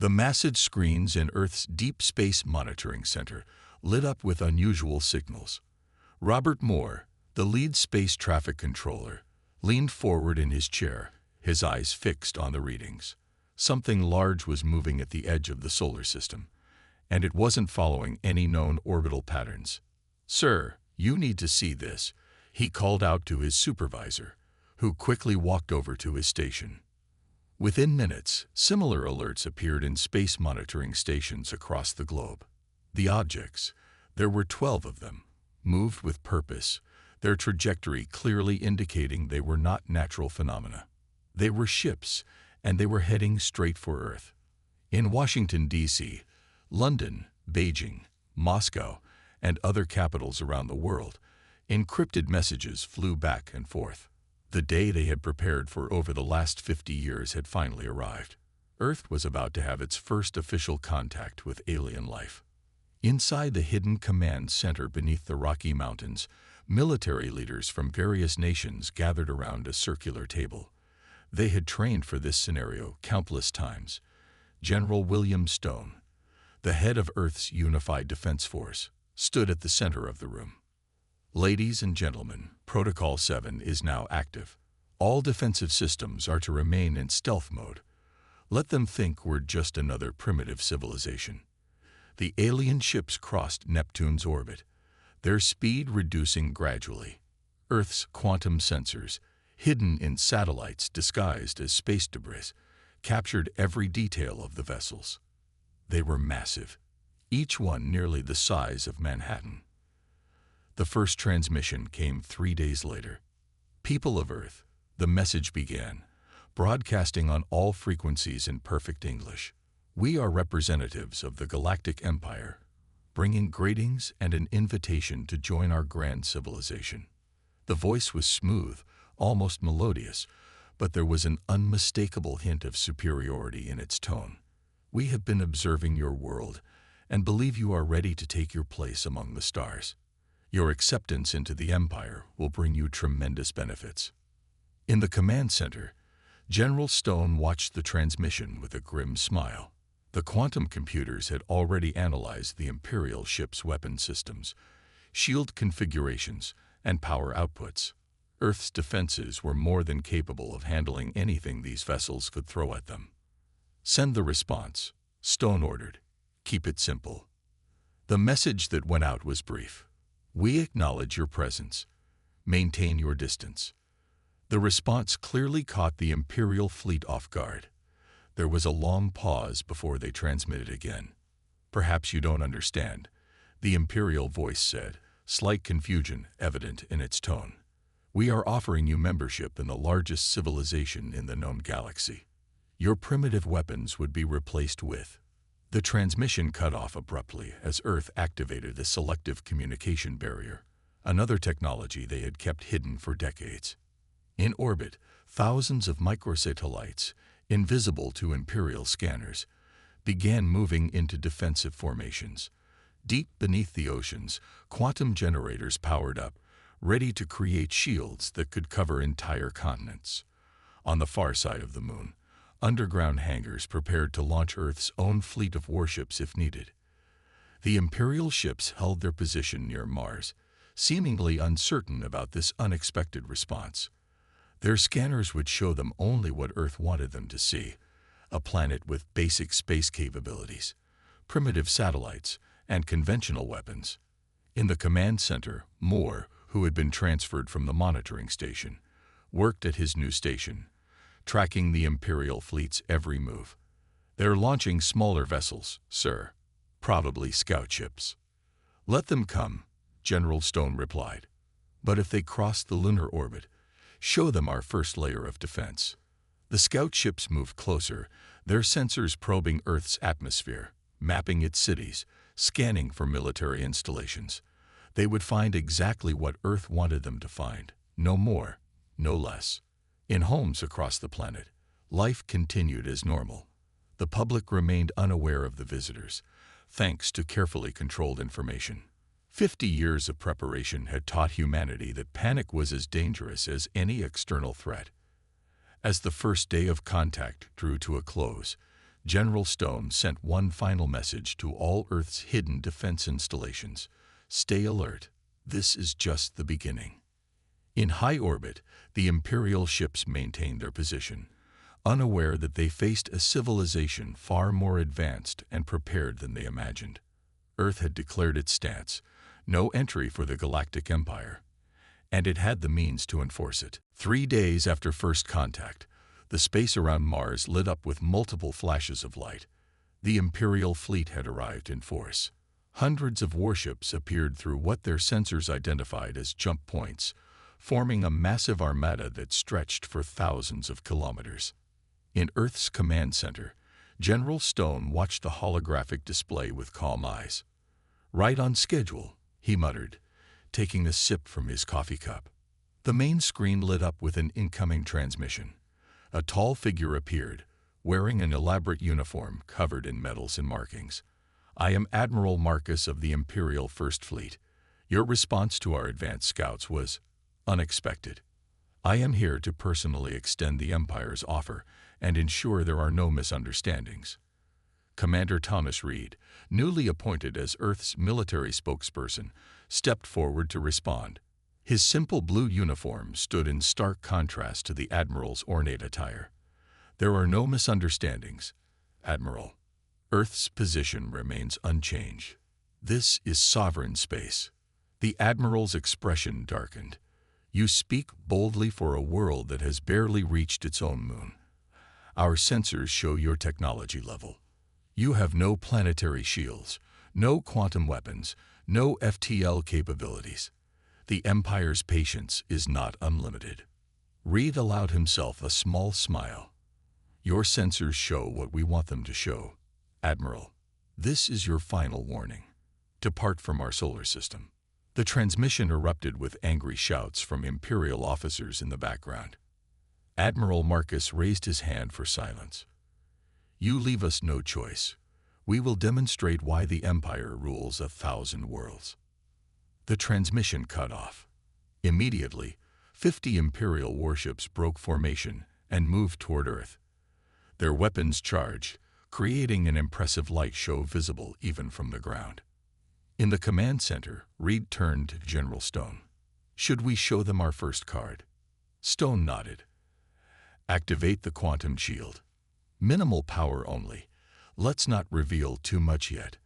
The massive screens in Earth's Deep Space Monitoring Center lit up with unusual signals. Robert Moore, the lead space traffic controller, leaned forward in his chair, his eyes fixed on the readings. Something large was moving at the edge of the solar system, and it wasn't following any known orbital patterns. "Sir, you need to see this," he called out to his supervisor, who quickly walked over to his station. Within minutes, similar alerts appeared in space monitoring stations across the globe. The objects, there were 12 of them, moved with purpose, their trajectory clearly indicating they were not natural phenomena. They were ships, and they were heading straight for Earth. In Washington, D.C., London, Beijing, Moscow, and other capitals around the world, encrypted messages flew back and forth. The day they had prepared for over the last 50 years had finally arrived. Earth was about to have its first official contact with alien life. Inside the hidden command center beneath the Rocky Mountains, military leaders from various nations gathered around a circular table. They had trained for this scenario countless times. General William Stone, the head of Earth's Unified Defense Force, stood at the center of the room. "Ladies and gentlemen, Protocol 7 is now active. All defensive systems are to remain in stealth mode. Let them think we're just another primitive civilization." The alien ships crossed Neptune's orbit, their speed reducing gradually. Earth's quantum sensors, hidden in satellites disguised as space debris, captured every detail of the vessels. They were massive, each one nearly the size of Manhattan. The first transmission came 3 days later. "People of Earth," the message began, broadcasting on all frequencies in perfect English. "We are representatives of the Galactic Empire, bringing greetings and an invitation to join our grand civilization." The voice was smooth, almost melodious, but there was an unmistakable hint of superiority in its tone. "We have been observing your world and believe you are ready to take your place among the stars. Your acceptance into the Empire will bring you tremendous benefits." In the command center, General Stone watched the transmission with a grim smile. The quantum computers had already analyzed the Imperial ship's weapon systems, shield configurations, and power outputs. Earth's defenses were more than capable of handling anything these vessels could throw at them. "Send the response," Stone ordered. "Keep it simple." The message that went out was brief. "We acknowledge your presence. Maintain your distance." The response clearly caught the Imperial fleet off guard. There was a long pause before they transmitted again. "Perhaps you don't understand," the Imperial voice said, slight confusion evident in its tone. "We are offering you membership in the largest civilization in the known galaxy. Your primitive weapons would be replaced with—" The transmission cut off abruptly as Earth activated a selective communication barrier, another technology they had kept hidden for decades. In orbit, thousands of microsatellites, invisible to Imperial scanners, began moving into defensive formations. Deep beneath the oceans, quantum generators powered up, ready to create shields that could cover entire continents. On the far side of the moon, underground hangars prepared to launch Earth's own fleet of warships if needed. The Imperial ships held their position near Mars, seemingly uncertain about this unexpected response. Their scanners would show them only what Earth wanted them to see, a planet with basic space capabilities, primitive satellites, and conventional weapons. In the command center, Moore, who had been transferred from the monitoring station, worked at his new station, tracking the Imperial fleet's every move. "They're launching smaller vessels, sir. Probably scout ships." "Let them come," General Stone replied. "But if they cross the lunar orbit, show them our first layer of defense." The scout ships moved closer, their sensors probing Earth's atmosphere, mapping its cities, scanning for military installations. They would find exactly what Earth wanted them to find, no more, no less. In homes across the planet, life continued as normal. The public remained unaware of the visitors, thanks to carefully controlled information. 50 years of preparation had taught humanity that panic was as dangerous as any external threat. As the first day of contact drew to a close, General Stone sent one final message to all Earth's hidden defense installations. Stay alert. This is just the beginning. In high orbit, the Imperial ships maintained their position, unaware that they faced a civilization far more advanced and prepared than they imagined. Earth had declared its stance, no entry for the Galactic Empire, and it had the means to enforce it. 3 days after first contact, the space around Mars lit up with multiple flashes of light. The Imperial fleet had arrived in force. Hundreds of warships appeared through what their sensors identified as jump points, forming a massive armada that stretched for thousands of kilometers. In Earth's command center, General Stone watched the holographic display with calm eyes. "Right on schedule," he muttered, taking a sip from his coffee cup. The main screen lit up with an incoming transmission. A tall figure appeared, wearing an elaborate uniform covered in medals and markings. "I am Admiral Marcus of the Imperial First Fleet. Your response to our advanced scouts was unexpected. I am here to personally extend the Empire's offer and ensure there are no misunderstandings." Commander Thomas Reed, newly appointed as Earth's military spokesperson, stepped forward to respond. His simple blue uniform stood in stark contrast to the Admiral's ornate attire. "There are no misunderstandings, Admiral. Earth's position remains unchanged. This is sovereign space." The Admiral's expression darkened. "You speak boldly for a world that has barely reached its own moon. Our sensors show your technology level. You have no planetary shields, no quantum weapons, no FTL capabilities. The Empire's patience is not unlimited." Reed allowed himself a small smile. "Your sensors show what we want them to show, Admiral. This is your final warning. Depart from our solar system." The transmission erupted with angry shouts from Imperial officers in the background. Admiral Marcus raised his hand for silence. "You leave us no choice. We will demonstrate why the Empire rules 1,000 worlds." The transmission cut off. Immediately, 50 Imperial warships broke formation and moved toward Earth. Their weapons charged, creating an impressive light show visible even from the ground. In the command center, Reed turned to General Stone. "Should we show them our first card?" Stone nodded. "Activate the quantum shield. Minimal power only. Let's not reveal too much yet."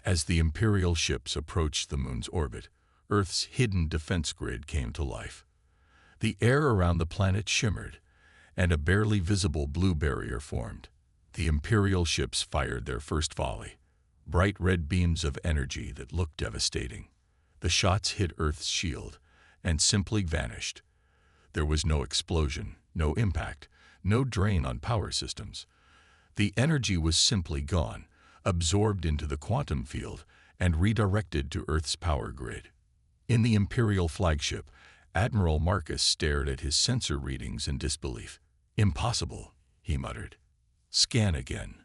As the Imperial ships approached the moon's orbit, Earth's hidden defense grid came to life. The air around the planet shimmered, and a barely visible blue barrier formed. The Imperial ships fired their first volley. Bright red beams of energy that looked devastating. The shots hit Earth's shield and simply vanished. There was no explosion, no impact, no drain on power systems. The energy was simply gone, absorbed into the quantum field and redirected to Earth's power grid. In the Imperial flagship, Admiral Marcus stared at his sensor readings in disbelief. "Impossible," he muttered. "Scan again.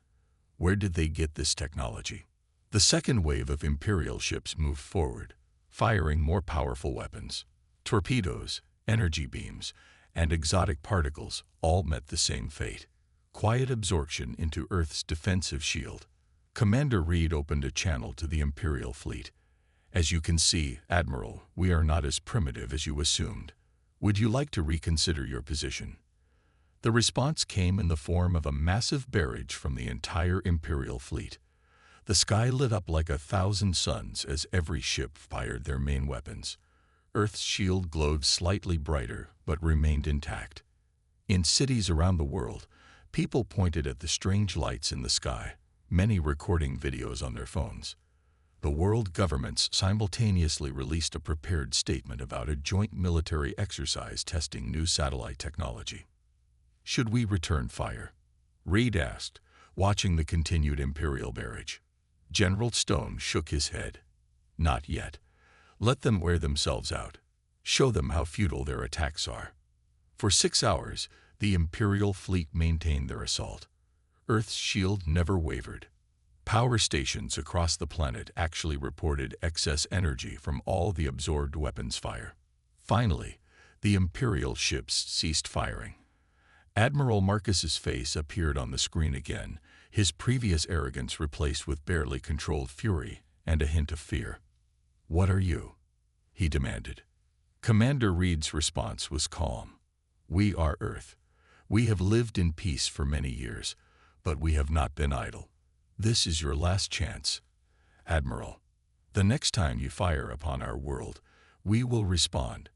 Where did they get this technology?" The second wave of Imperial ships moved forward, firing more powerful weapons. Torpedoes, energy beams, and exotic particles all met the same fate: quiet absorption into Earth's defensive shield. Commander Reed opened a channel to the Imperial fleet. "As you can see, Admiral, we are not as primitive as you assumed. Would you like to reconsider your position?" The response came in the form of a massive barrage from the entire Imperial fleet. The sky lit up like 1,000 suns as every ship fired their main weapons. Earth's shield glowed slightly brighter, but remained intact. In cities around the world, people pointed at the strange lights in the sky, many recording videos on their phones. The world governments simultaneously released a prepared statement about a joint military exercise testing new satellite technology. "Should we return fire?" Reed asked, watching the continued Imperial barrage. General Stone shook his head. "Not yet. Let them wear themselves out. Show them how futile their attacks are." For 6 hours, the Imperial fleet maintained their assault. Earth's shield never wavered. Power stations across the planet actually reported excess energy from all the absorbed weapons fire. Finally, the Imperial ships ceased firing. Admiral Marcus's face appeared on the screen again, his previous arrogance replaced with barely controlled fury and a hint of fear. "What are you?" he demanded. Commander Reed's response was calm. "We are Earth. We have lived in peace for many years, but we have not been idle. This is your last chance, Admiral. The next time you fire upon our world, we will respond.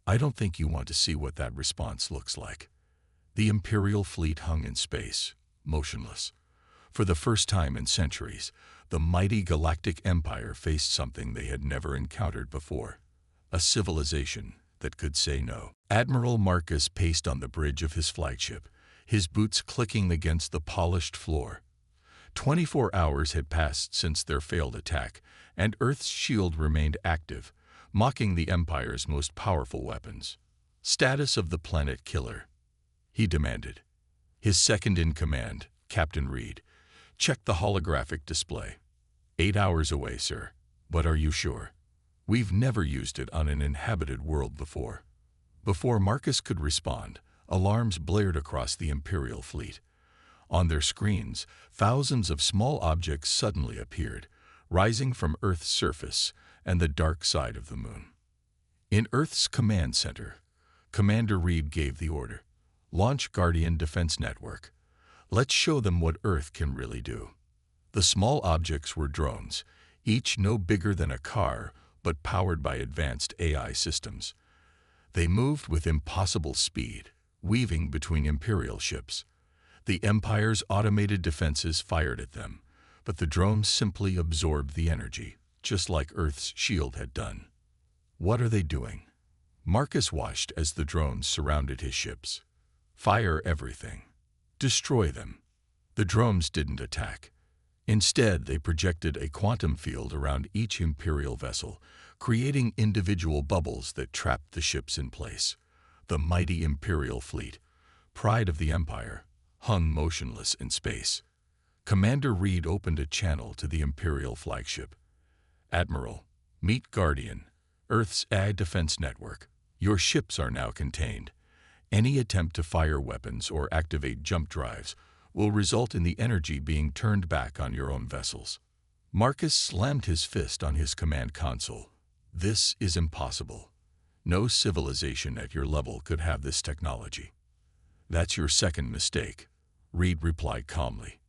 I don't think you want to see what that response looks like." The Imperial fleet hung in space, motionless. For the first time in centuries, the mighty Galactic Empire faced something they had never encountered before. A civilization that could say no. Admiral Marcus paced on the bridge of his flagship, his boots clicking against the polished floor. 24 hours had passed since their failed attack, and Earth's shield remained active, mocking the Empire's most powerful weapons. "Status of the planet killer," he demanded. His second-in-command, Captain Reed, checked the holographic display. 8 hours away, sir. But are you sure? We've never used it on an inhabited world before. Before Marcus could respond, alarms blared across the Imperial fleet. On their screens, thousands of small objects suddenly appeared, rising from Earth's surface and the dark side of the moon. In Earth's command center, Commander Reed gave the order. "Launch Guardian Defense Network. Let's show them what Earth can really do." The small objects were drones, each no bigger than a car, but powered by advanced AI systems. They moved with impossible speed, weaving between Imperial ships. The Empire's automated defenses fired at them, but the drones simply absorbed the energy, just like Earth's shield had done. "What are they doing?" Marcus watched as the drones surrounded his ships. "Fire everything. Destroy them." The drones didn't attack. Instead, they projected a quantum field around each Imperial vessel, creating individual bubbles that trapped the ships in place. The mighty Imperial fleet, pride of the Empire, hung motionless in space. Commander Reed opened a channel to the Imperial flagship. "Admiral, meet Guardian, Earth's AI defense network. Your ships are now contained. Any attempt to fire weapons or activate jump drives will result in the energy being turned back on your own vessels." Marcus slammed his fist on his command console. "This is impossible. No civilization at your level could have this technology." "That's your second mistake," Reed replied calmly.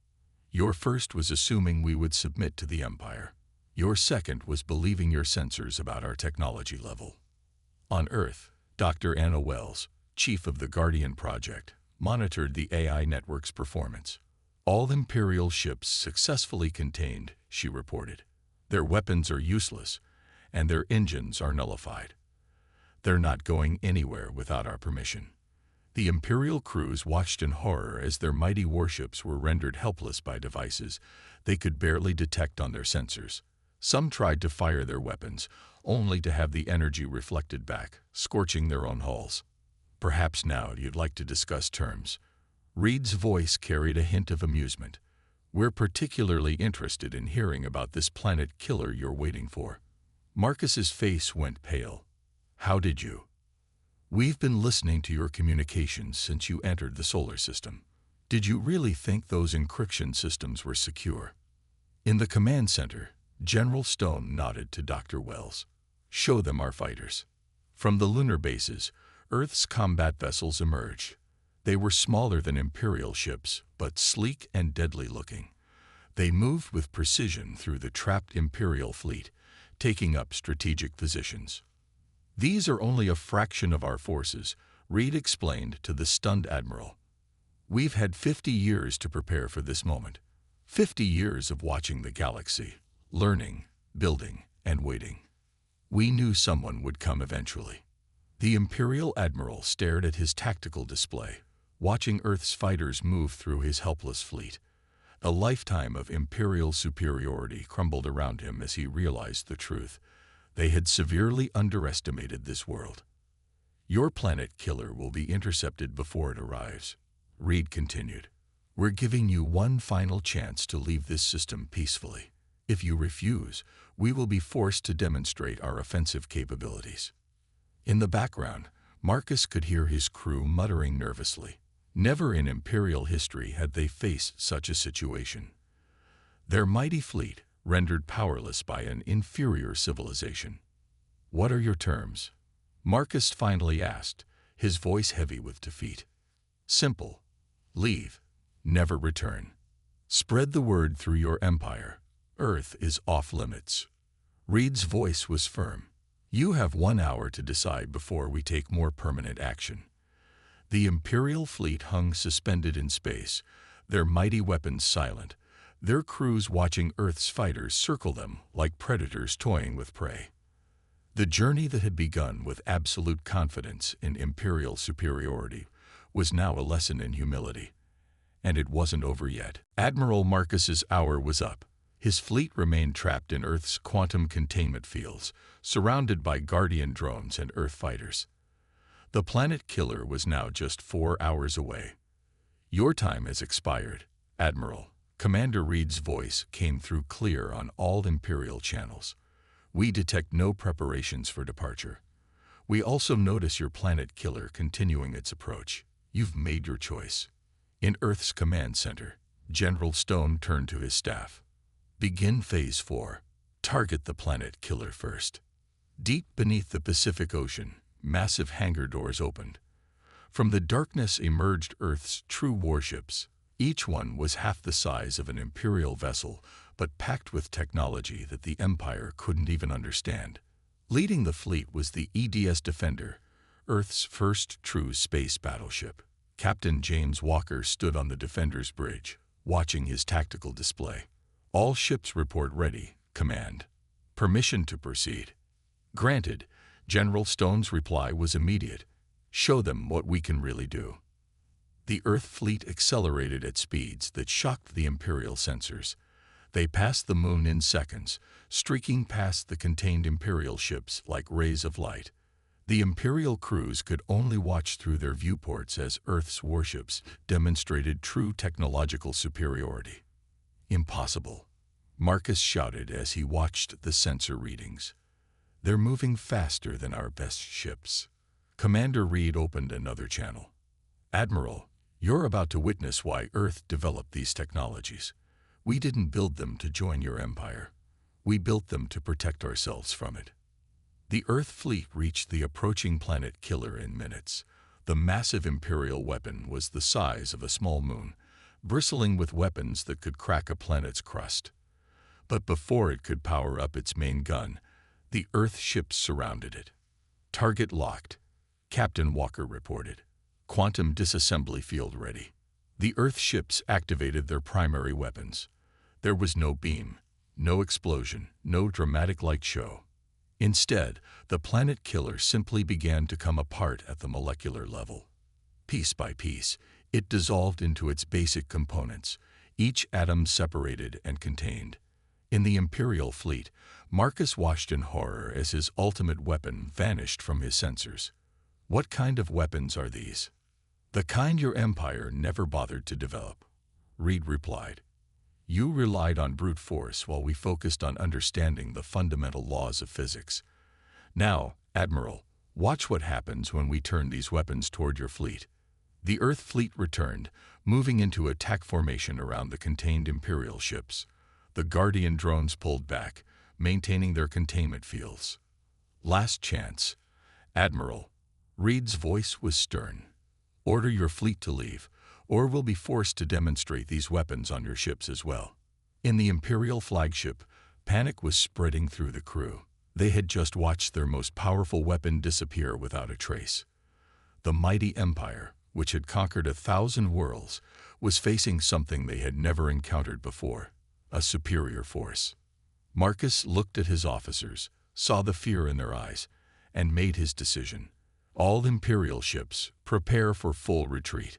"Your first was assuming we would submit to the Empire. Your second was believing your sensors about our technology level." On Earth, Dr. Anna Wells, chief of the Guardian Project, monitored the AI network's performance. "All Imperial ships successfully contained," she reported. "Their weapons are useless, and their engines are nullified. They're not going anywhere without our permission." The Imperial crews watched in horror as their mighty warships were rendered helpless by devices they could barely detect on their sensors. Some tried to fire their weapons, only to have the energy reflected back, scorching their own hulls. "Perhaps now you'd like to discuss terms." Reed's voice carried a hint of amusement. "We're particularly interested in hearing about this planet killer you're waiting for." Marcus's face went pale. "How did you?" "We've been listening to your communications since you entered the solar system. Did you really think those encryption systems were secure?" In the command center, General Stone nodded to Dr. Wells. "Show them our fighters." From the lunar bases, Earth's combat vessels emerged. They were smaller than Imperial ships, but sleek and deadly-looking. They moved with precision through the trapped Imperial fleet, taking up strategic positions. "These are only a fraction of our forces," Reed explained to the stunned admiral. "We've had 50 years to prepare for this moment. 50 years of watching the galaxy, learning, building, and waiting. We knew someone would come eventually." The Imperial admiral stared at his tactical display, watching Earth's fighters move through his helpless fleet. A lifetime of Imperial superiority crumbled around him as he realized the truth. They had severely underestimated this world. "Your planet killer will be intercepted before it arrives," Reed continued. "We're giving you one final chance to leave this system peacefully. If you refuse, we will be forced to demonstrate our offensive capabilities." In the background, Marcus could hear his crew muttering nervously. Never in Imperial history had they faced such a situation. Their mighty fleet, rendered powerless by an inferior civilization. "What are your terms?" Marcus finally asked, his voice heavy with defeat. "Simple. Leave. Never return. Spread the word through your empire. Earth is off limits." Reed's voice was firm. "You have 1 hour to decide before we take more permanent action." The Imperial fleet hung suspended in space, their mighty weapons silent, their crews watching Earth's fighters circle them like predators toying with prey. The journey that had begun with absolute confidence in Imperial superiority was now a lesson in humility. And it wasn't over yet. Admiral Marcus's hour was up. His fleet remained trapped in Earth's quantum containment fields, surrounded by Guardian drones and Earth fighters. The planet killer was now just 4 hours away. "Your time has expired, Admiral." Commander Reed's voice came through clear on all Imperial channels. "We detect no preparations for departure. We also notice your planet killer continuing its approach. You've made your choice." In Earth's command center, General Stone turned to his staff. "Begin Phase 4. Target the planet killer first." Deep beneath the Pacific Ocean, massive hangar doors opened. From the darkness emerged Earth's true warships. Each one was half the size of an Imperial vessel, but packed with technology that the Empire couldn't even understand. Leading the fleet was the EDS Defender, Earth's first true space battleship. Captain James Walker stood on the Defender's bridge, watching his tactical display. "All ships report ready, Command. Permission to proceed." "Granted." General Stone's reply was immediate. "Show them what we can really do." The Earth fleet accelerated at speeds that shocked the Imperial sensors. They passed the moon in seconds, streaking past the contained Imperial ships like rays of light. The Imperial crews could only watch through their viewports as Earth's warships demonstrated true technological superiority. "Impossible," Marcus shouted as he watched the sensor readings. "They're moving faster than our best ships." Commander Reed opened another channel. "Admiral, you're about to witness why Earth developed these technologies. We didn't build them to join your empire. We built them to protect ourselves from it." The Earth fleet reached the approaching planet killer in minutes. The massive Imperial weapon was the size of a small moon, bristling with weapons that could crack a planet's crust. But before it could power up its main gun, the Earth ships surrounded it. "Target locked," Captain Walker reported. "Quantum disassembly field ready." The Earth ships activated their primary weapons. There was no beam, no explosion, no dramatic light show. Instead, the planet killer simply began to come apart at the molecular level. Piece by piece, it dissolved into its basic components, each atom separated and contained. In the Imperial fleet, Marcus watched in horror as his ultimate weapon vanished from his sensors. "What kind of weapons are these?" "The kind your empire never bothered to develop," Reed replied. "You relied on brute force while we focused on understanding the fundamental laws of physics. Now, Admiral, watch what happens when we turn these weapons toward your fleet." The Earth fleet returned, moving into attack formation around the contained Imperial ships. The Guardian drones pulled back, maintaining their containment fields. "Last chance, Admiral." Reed's voice was stern. "Order your fleet to leave, or we'll be forced to demonstrate these weapons on your ships as well." In the Imperial flagship, panic was spreading through the crew. They had just watched their most powerful weapon disappear without a trace. The mighty Empire, which had conquered 1,000 worlds, was facing something they had never encountered before, a superior force. Marcus looked at his officers, saw the fear in their eyes, and made his decision. "All Imperial ships, prepare for full retreat.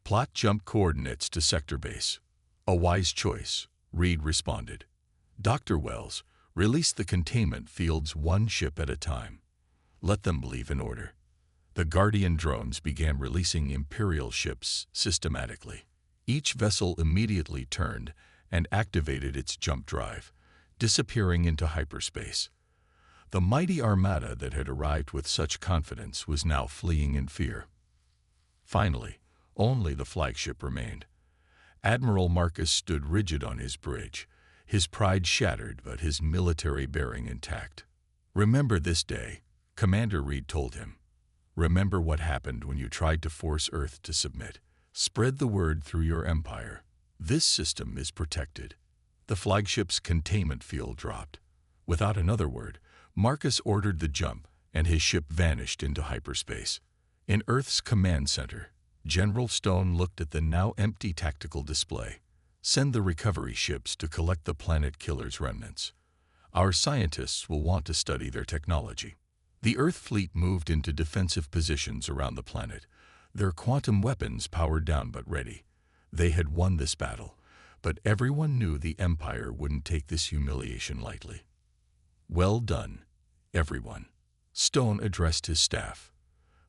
Plot jump coordinates to sector base." "A wise choice," Reed responded. "Dr. Wells, release the containment fields one ship at a time. Let them leave in order." The Guardian drones began releasing Imperial ships systematically. Each vessel immediately turned and activated its jump drive, disappearing into hyperspace. The mighty armada that had arrived with such confidence was now fleeing in fear. Finally, Only the flagship remained. Admiral Marcus stood rigid on his bridge, his pride shattered but his military bearing intact. "Remember this day," Commander Reed told him. "Remember what happened when you tried to force Earth to submit. Spread the word through your empire. This system is protected." The flagship's containment field dropped. Without another word, Marcus ordered the jump, and his ship vanished into hyperspace. In Earth's command center, General Stone looked at the now empty tactical display. "Send the recovery ships to collect the planet killer's remnants. Our scientists will want to study their technology." The Earth fleet moved into defensive positions around the planet, their quantum weapons powered down but ready. They had won this battle, but everyone knew the Empire wouldn't take this humiliation lightly. "Well done, everyone," Stone addressed his staff.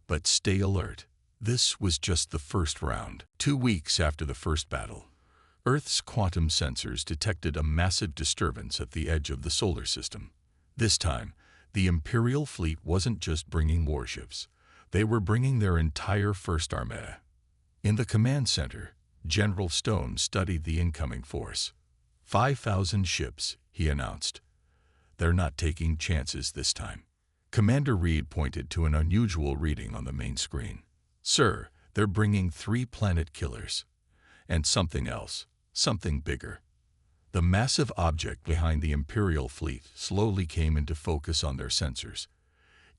"But stay alert. This was just the first round." 2 weeks after the first battle, Earth's quantum sensors detected a massive disturbance at the edge of the solar system. This time, the Imperial fleet wasn't just bringing warships. They were bringing their entire First Armada. In the command center, General Stone studied the incoming force. 5,000 ships, he announced. "They're not taking chances this time." Commander Reed pointed to an unusual reading on the main screen. "Sir, they're bringing 3 planet killers. And something else, something bigger." The massive object behind the Imperial fleet slowly came into focus on their sensors.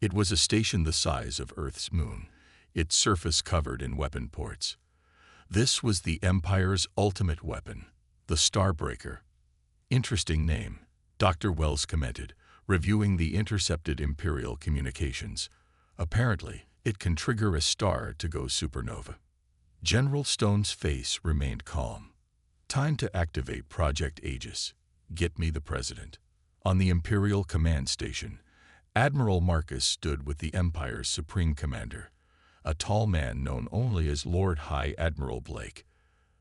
It was a station the size of Earth's moon, its surface covered in weapon ports. This was the Empire's ultimate weapon, the Starbreaker. "Interesting name," Dr. Wells commented, reviewing the intercepted Imperial communications. "Apparently, it can trigger a star to go supernova." General Stone's face remained calm. "Time to activate Project Aegis. Get me the President." On the Imperial command station, Admiral Marcus stood with the Empire's Supreme Commander, a tall man known only as Lord High Admiral Blake.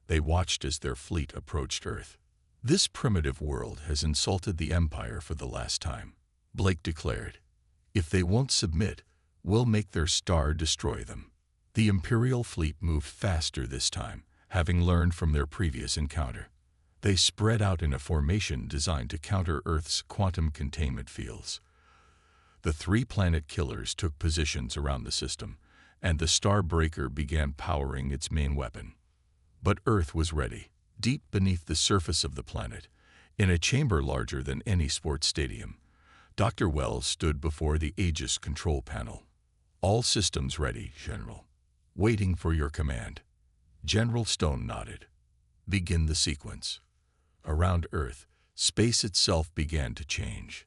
They watched as their fleet approached Earth. "This primitive world has insulted the Empire for the last time," Blake declared. "If they won't submit, we'll make their star destroy them." The Imperial fleet moved faster this time, having learned from their previous encounter. They spread out in a formation designed to counter Earth's quantum containment fields. The 3 planet killers took positions around the system, and the Starbreaker began powering its main weapon. But Earth was ready. Deep beneath the surface of the planet, in a chamber larger than any sports stadium, Dr. Wells stood before the Aegis control panel. "All systems ready, General. Waiting for your command." General Stone nodded. "Begin the sequence." Around Earth, space itself began to change.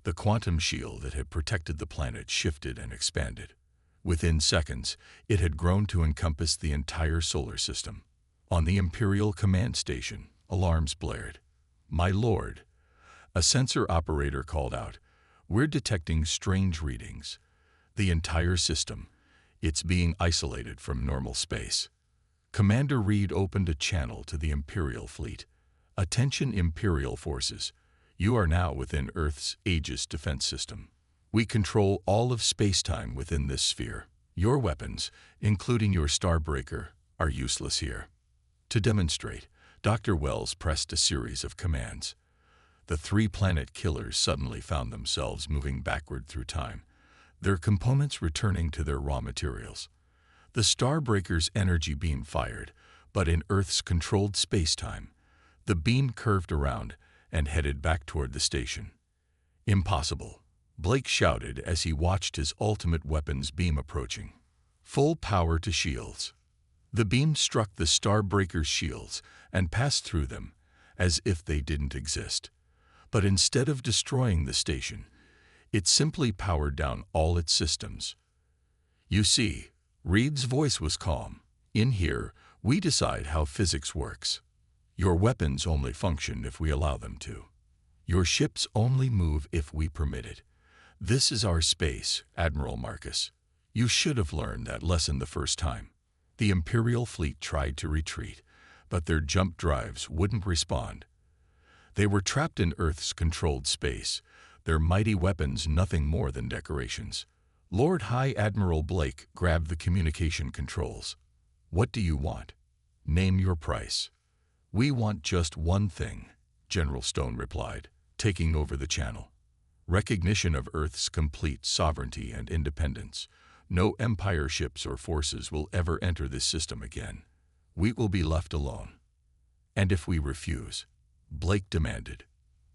The quantum shield that had protected the planet shifted and expanded. Within seconds, it had grown to encompass the entire solar system. On the Imperial command station, alarms blared. "My lord," a sensor operator called out, "we're detecting strange readings. The entire system, it's being isolated from normal space." Commander Reed opened a channel to the Imperial fleet. "Attention Imperial forces. You are now within Earth's Aegis defense system. We control all of space-time within this sphere. Your weapons, including your Starbreaker, are useless here." To demonstrate, Dr. Wells pressed a series of commands. The 3 planet killers suddenly found themselves moving backward through time, their components returning to their raw materials. The Starbreaker's energy beam fired, but in Earth's controlled space-time, the beam curved around and headed back toward the station. "Impossible," Blake shouted as he watched his ultimate weapons beam approaching. "Full power to shields." The beam struck the Starbreaker's shields and passed through them, as if they didn't exist. But instead of destroying the station, it simply powered down all its systems. "You see," Reed's voice was calm, "in here, we decide how physics works. Your weapons only function if we allow them to. Your ships only move if we permit it. This is our space, Admiral Marcus. You should have learned that lesson the first time." The Imperial fleet tried to retreat, but their jump drives wouldn't respond. They were trapped in Earth's controlled space, their mighty weapons nothing more than decorations. Lord High Admiral Blake grabbed the communication controls. What do you want? Name your price. We want just one thing, General Stone replied, taking over the channel. Recognition of Earth's complete sovereignty and independence. No Empire ships or forces will ever enter this system again. We will be left alone. And if we refuse? Blake demanded.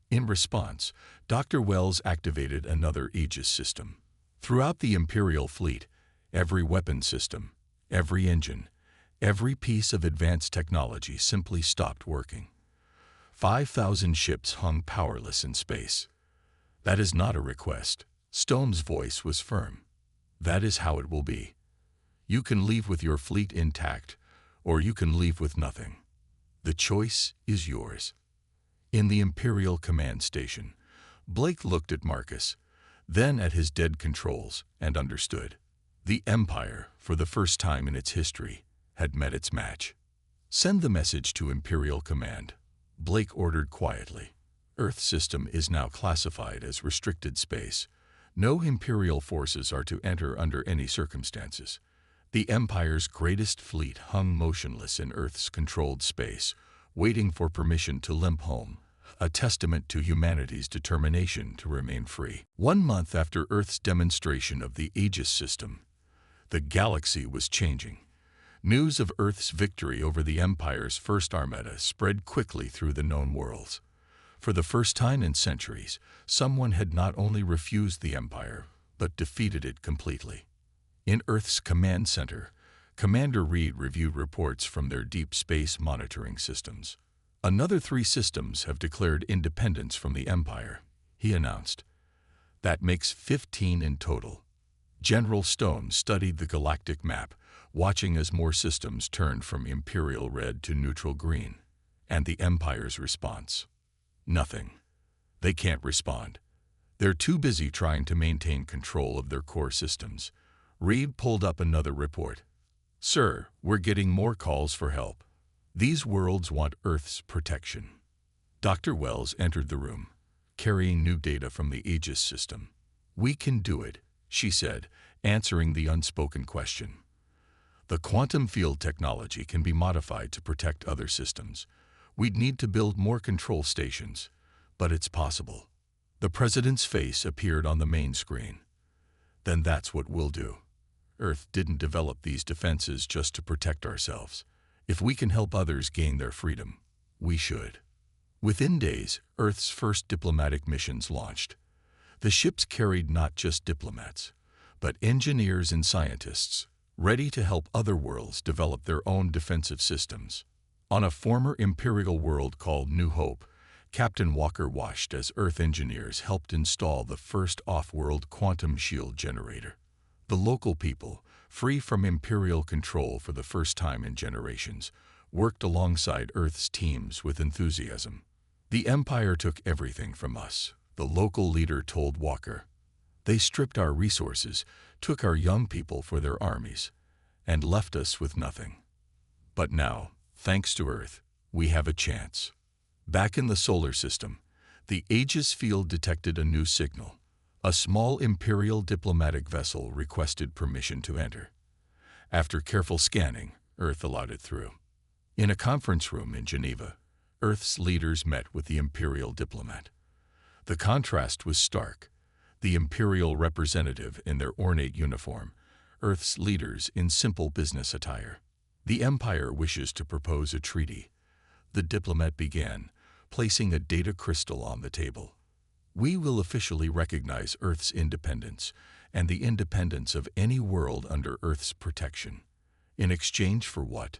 In response, Dr. Wells activated another Aegis system. Throughout the Imperial fleet, every weapon system, every engine, every piece of advanced technology simply stopped working. 5,000 ships hung powerless in space. That is not a request. Stone's voice was firm. That is how it will be. You can leave with your fleet intact, or you can leave with nothing. The choice is yours. In the Imperial Command Station, Blake looked at Marcus, then at his dead controls, and understood. The Empire, for the first time in its history, had met its match. Send the message to Imperial Command, Blake ordered quietly. Earth system is now classified as restricted space. No Imperial forces are to enter under any circumstances. The Empire's greatest fleet hung motionless in Earth's controlled space, waiting for permission to limp home, a testament to humanity's determination to remain free. 1 month after Earth's demonstration of the Aegis system, the galaxy was changing. News of Earth's victory over the Empire's first armada spread quickly through the known worlds. For the first time in centuries, someone had not only refused the Empire, but defeated it completely. In Earth's command center, Commander Reed reviewed reports from their deep space monitoring systems. Another 3 systems have declared independence from the Empire, he announced. That makes 15 in total. General Stone studied the galactic map, watching as more systems turned from Imperial red to neutral green. And the Empire's response? Nothing. They can't respond. They're too busy trying to maintain control of their core systems. Reed pulled up another report. Sir, we're getting more calls for help. These worlds want Earth's protection. Dr. Wells entered the room, carrying new data from the Aegis system. We can do it, she said, answering the unspoken question. The quantum field technology can be modified to protect other systems. We'd need to build more control stations, but it's possible. The president's face appeared on the main screen. Then that's what we'll do. Earth didn't develop these defenses just to protect ourselves. If we can help others gain their freedom, we should. Within days, Earth's first diplomatic missions launched. The ships carried not just diplomats, but engineers and scientists, ready to help other worlds develop their own defensive systems. On a former Imperial world called New Hope, Captain Walker watched as Earth engineers helped install the first off-world quantum shield generator. The local people, free from Imperial control for the first time in generations, worked alongside Earth's teams with enthusiasm. The Empire took everything from us, the local leader told Walker. They stripped our resources, took our young people for their armies, and left us with nothing. But now, thanks to Earth, we have a chance. Back in the solar system, the Aegis field detected a new signal. A small Imperial diplomatic vessel requested permission to enter. After careful scanning, Earth allowed it through. In a conference room in Geneva, Earth's leaders met with the Imperial diplomat. The contrast was stark. The Imperial representative in their ornate uniform, Earth's leaders in simple business attire. The Empire wishes to propose a treaty. The diplomat began, placing a data crystal on the table. We will officially recognize Earth's independence and the independence of any world under Earth's protection. In exchange for what?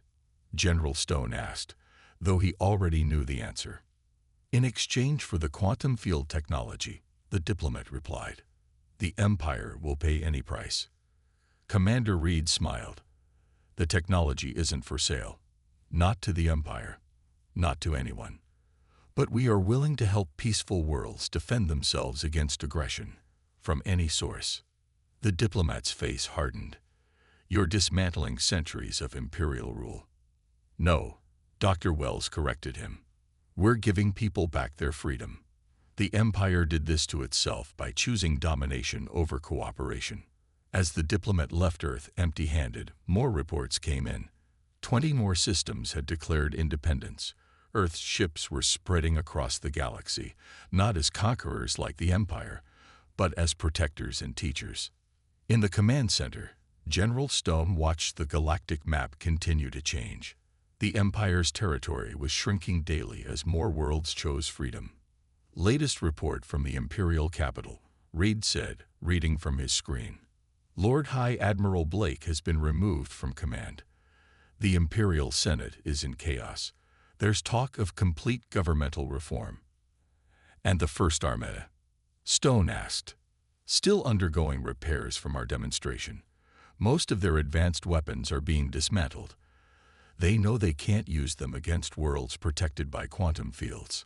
General Stone asked, though he already knew the answer. In exchange for the quantum field technology, the diplomat replied. The Empire will pay any price. Commander Reed smiled. The technology isn't for sale. Not to the Empire. Not to anyone. But we are willing to help peaceful worlds defend themselves against aggression, from any source. The diplomat's face hardened. You're dismantling centuries of Imperial rule. No, Dr. Wells corrected him. We're giving people back their freedom. The Empire did this to itself by choosing domination over cooperation. As the diplomat left Earth empty-handed, more reports came in. 20 more systems had declared independence. Earth's ships were spreading across the galaxy, not as conquerors like the Empire, but as protectors and teachers. In the command center, General Stone watched the galactic map continue to change. The Empire's territory was shrinking daily as more worlds chose freedom. Latest report from the Imperial capital, Reed said, reading from his screen. Lord High Admiral Blake has been removed from command. The Imperial Senate is in chaos. There's talk of complete governmental reform. And the First Armada? Stone asked. Still undergoing repairs from our demonstration. Most of their advanced weapons are being dismantled. They know they can't use them against worlds protected by quantum fields.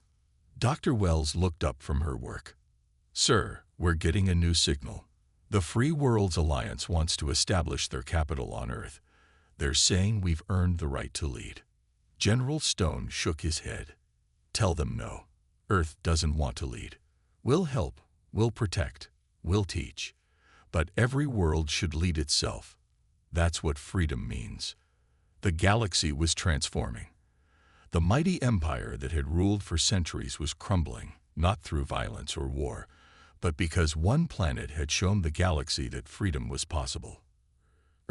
Dr. Wells looked up from her work. Sir, we're getting a new signal. The Free Worlds Alliance wants to establish their capital on Earth. They're saying we've earned the right to lead. General Stone shook his head. Tell them no. Earth doesn't want to lead. We'll help, we'll protect, we'll teach. But every world should lead itself. That's what freedom means. The galaxy was transforming. The mighty empire that had ruled for centuries was crumbling, not through violence or war, but because one planet had shown the galaxy that freedom was possible.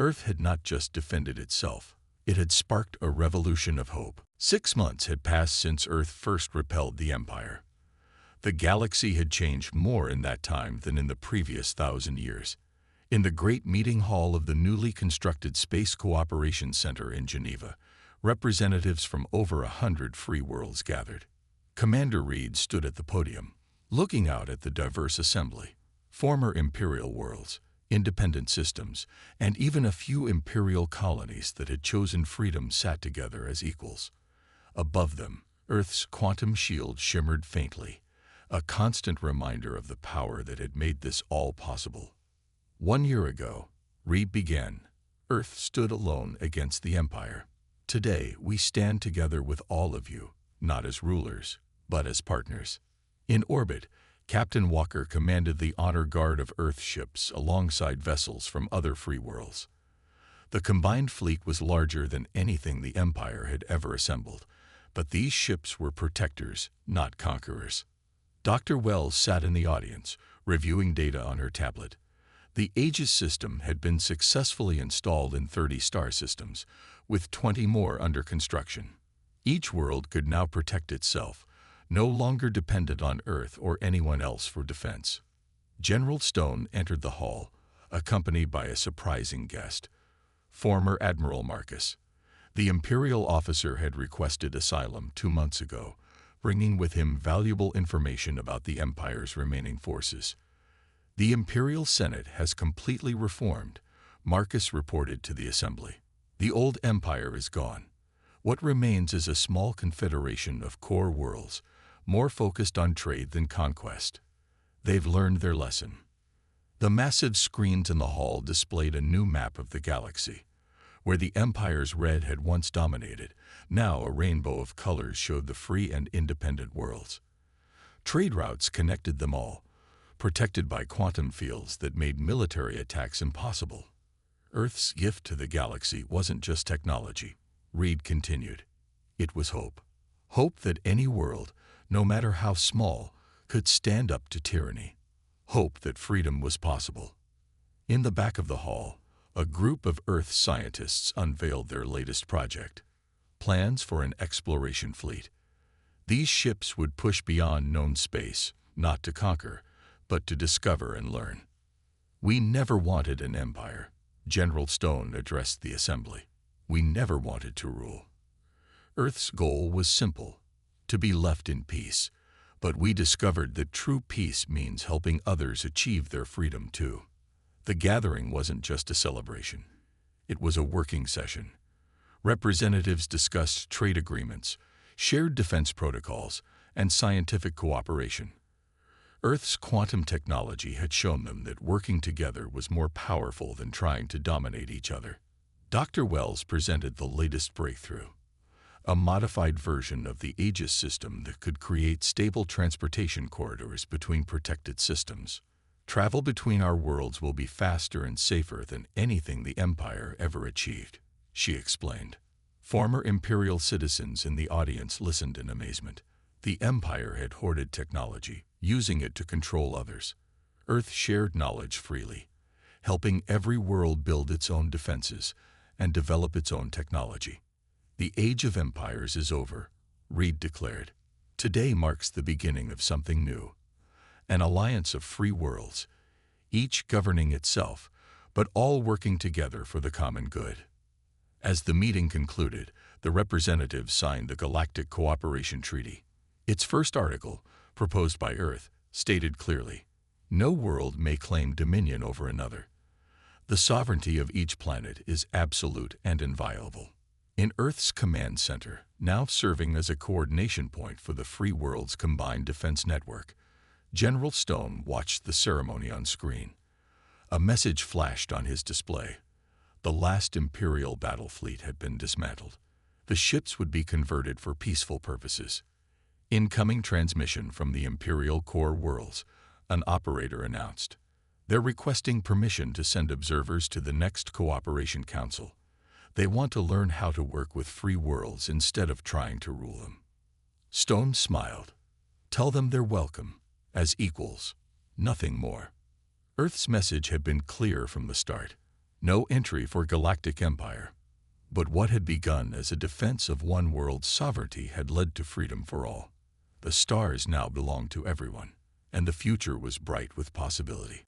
Earth had not just defended itself. It had sparked a revolution of hope. 6 months had passed since Earth first repelled the Empire. The galaxy had changed more in that time than in the previous 1,000 years. In the great meeting hall of the newly constructed Space Cooperation Center in Geneva, representatives from over 100 free worlds gathered. Commander Reed stood at the podium, looking out at the diverse assembly. Former imperial worlds, independent systems, and even a few imperial colonies that had chosen freedom sat together as equals. Above them, Earth's quantum shield shimmered faintly, a constant reminder of the power that had made this all possible. 1 year ago, Reed began, Earth stood alone against the Empire. Today, we stand together with all of you, not as rulers, but as partners. In orbit, Captain Walker commanded the honor guard of Earth ships alongside vessels from other free worlds. The combined fleet was larger than anything the Empire had ever assembled, but these ships were protectors, not conquerors. Dr. Wells sat in the audience, reviewing data on her tablet. The Aegis system had been successfully installed in 30 star systems, with 20 more under construction. Each world could now protect itself, no longer dependent on Earth or anyone else for defense. General Stone entered the hall, accompanied by a surprising guest, former Admiral Marcus. The Imperial officer had requested asylum 2 months ago, bringing with him valuable information about the Empire's remaining forces. The Imperial Senate has completely reformed, Marcus reported to the Assembly. The old Empire is gone. What remains is a small confederation of core worlds, more focused on trade than conquest. They've learned their lesson. The massive screens in the hall displayed a new map of the galaxy. Where the Empire's red had once dominated, now a rainbow of colors showed the free and independent worlds. Trade routes connected them all, protected by quantum fields that made military attacks impossible. Earth's gift to the galaxy wasn't just technology, Reed continued. It was hope. Hope that any world, no matter how small, could stand up to tyranny. Hope that freedom was possible. In the back of the hall, a group of Earth scientists unveiled their latest project, plans for an exploration fleet. These ships would push beyond known space, not to conquer, but to discover and learn. We never wanted an empire, General Stone addressed the assembly. We never wanted to rule. Earth's goal was simple, to be left in peace, but we discovered that true peace means helping others achieve their freedom too. The gathering wasn't just a celebration. It was a working session. Representatives discussed trade agreements, shared defense protocols, and scientific cooperation. Earth's quantum technology had shown them that working together was more powerful than trying to dominate each other. Dr. Wells presented the latest breakthrough, a modified version of the Aegis system that could create stable transportation corridors between protected systems. Travel between our worlds will be faster and safer than anything the Empire ever achieved, she explained. Former Imperial citizens in the audience listened in amazement. The Empire had hoarded technology, using it to control others. Earth shared knowledge freely, helping every world build its own defenses and develop its own technology. The Age of Empires is over, Reed declared. Today marks the beginning of something new. An alliance of free worlds, each governing itself, but all working together for the common good. As the meeting concluded, the representatives signed the Galactic Cooperation Treaty. Its first article, proposed by Earth, stated clearly, no world may claim dominion over another. The sovereignty of each planet is absolute and inviolable. In Earth's command center, now serving as a coordination point for the free world's combined defense network, General Stone watched the ceremony on screen. A message flashed on his display. The last Imperial battle fleet had been dismantled. The ships would be converted for peaceful purposes. Incoming transmission from the Imperial core worlds, an operator announced. They're requesting permission to send observers to the next Cooperation Council. They want to learn how to work with free worlds instead of trying to rule them. Stone smiled. Tell them they're welcome, as equals, nothing more. Earth's message had been clear from the start. No entry for Galactic Empire. But what had begun as a defense of one world's sovereignty had led to freedom for all. The stars now belonged to everyone, and the future was bright with possibility.